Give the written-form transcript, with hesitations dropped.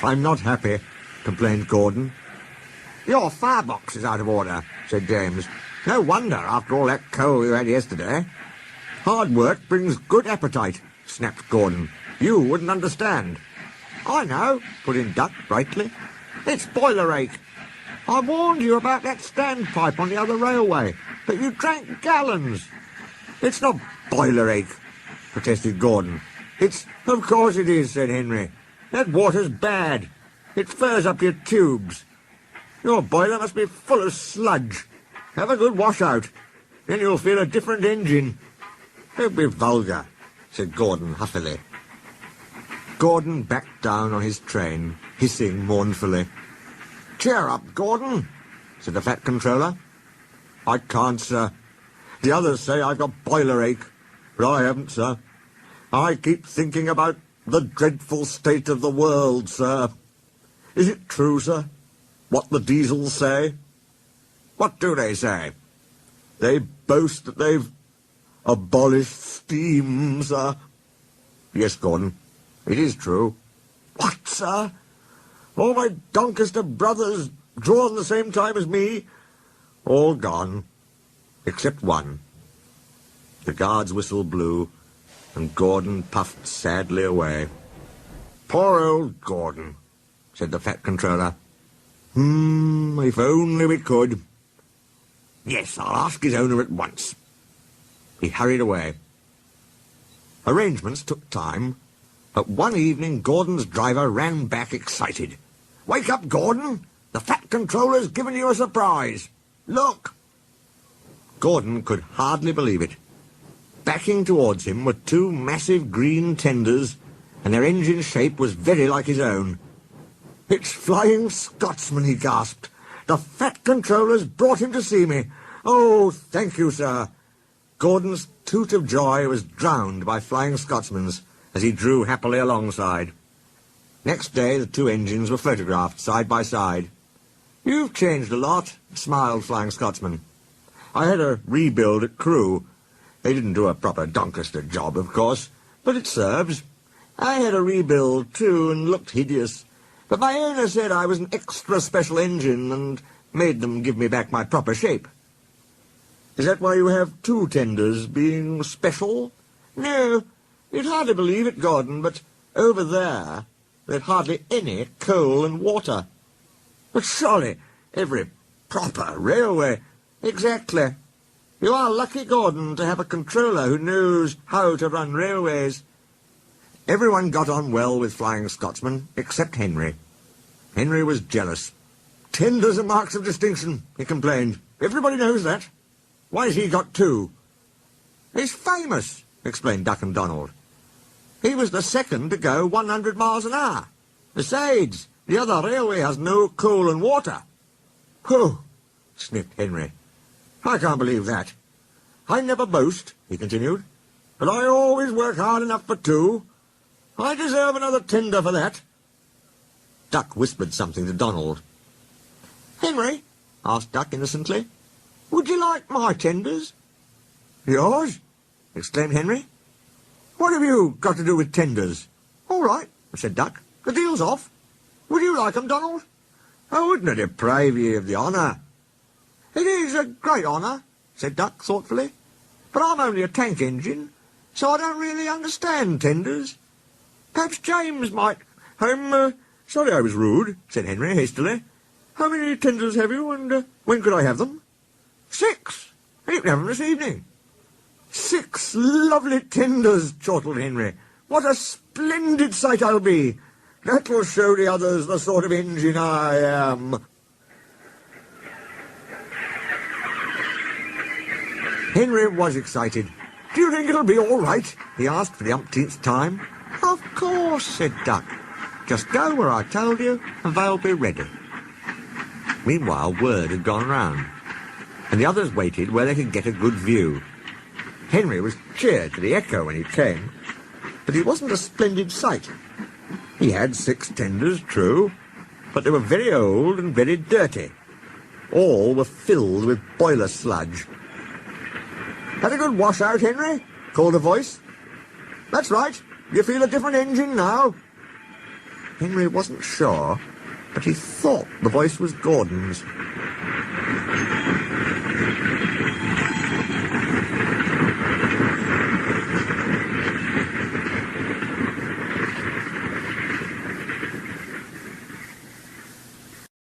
I'm not happy, complained Gordon. Your firebox is out of order, said James. No wonder, after all that coal you had yesterday. Hard work brings good appetite, snapped Gordon. You wouldn't understand. I know, put in Duck brightly. It's boiler ache. I warned you about that standpipe on the other railway, but you drank gallons. It's not boiler ache, protested Gordon. Of course it is, said Henry. That water's bad. It furs up your tubes. Your boiler must be full of sludge. Have a good wash out. Then you'll feel a different engine. Don't be vulgar, said Gordon huffily. Gordon backed down on his train, hissing mournfully. Cheer up, Gordon, said the Fat Controller. I can't, sir. The others say I've got boiler ache, but I haven't, sir. I keep thinking about the dreadful state of the world, sir. Is it true, sir, what the diesels say? What do they say? They boast that they've abolished steam, sir. Yes, Gordon, it is true. What, sir? All my Doncaster brothers drawn the same time as me? All gone, except one. The guard's whistle blew, and Gordon puffed sadly away. Poor old Gordon, said the Fat Controller. If only we could. Yes, I'll ask his owner at once. He hurried away. Arrangements took time, but one evening Gordon's driver ran back excited. Wake up, Gordon! The Fat Controller's given you a surprise. Look! Gordon could hardly believe it. Backing towards him were two massive green tenders, and their engine shape was very like his own. It's Flying Scotsman, he gasped. The Fat Controller's brought him to see me. Oh, thank you, sir. Gordon's toot of joy was drowned by Flying Scotsman's as he drew happily alongside. Next day the two engines were photographed side by side. You've changed a lot, smiled Flying Scotsman. I had a rebuild at Crewe. They didn't do a proper Doncaster job, of course, but it serves. I had a rebuild, too, and looked hideous. But my owner said I was an extra special engine and made them give me back my proper shape. Is that why you have two tenders, being special? No, you'd hardly believe it, Gordon, but over there there's hardly any coal and water. But surely every proper railway... Exactly. You are lucky, Gordon, to have a controller who knows how to run railways. Everyone got on well with Flying Scotsman, except Henry. Henry was jealous. Tenders are marks of distinction, he complained. Everybody knows that. Why's he got two? He's famous, explained Duck and Donald. He was the second to go 100 miles an hour. Besides, the other railway has no coal and water. Whew, sniffed Henry. I can't believe that. I never boast, he continued, but I always work hard enough for two. I deserve another tender for that. Duck whispered something to Donald. Henry, asked Duck innocently, would you like my tenders? Yours? Exclaimed Henry. What have you got to do with tenders? All right, said Duck. The deal's off. Would you like 'em, Donald? I wouldn't deprive you of the honour. It is a great honour, said Duck thoughtfully, but I'm only a tank engine, so I don't really understand tenders. Perhaps James might... sorry I was rude, said Henry hastily. How many tenders have you, and when could I have them? 6. You can have them this evening. 6 lovely tenders, chortled Henry. What a splendid sight I'll be. That will show the others the sort of engine I am. Henry was excited. Do you think it'll be all right? He asked for the umpteenth time. Of course, said Duck. Just go where I told you, and they'll be ready. Meanwhile, word had gone round, and the others waited where they could get a good view. Henry was cheered to the echo when he came, but it wasn't a splendid sight. He had 6 tenders, true, but they were very old and very dirty. All were filled with boiler sludge. Had a good wash out, Henry? Called a voice. That's right. You feel a different engine now. Henry wasn't sure, but he thought the voice was Gordon's.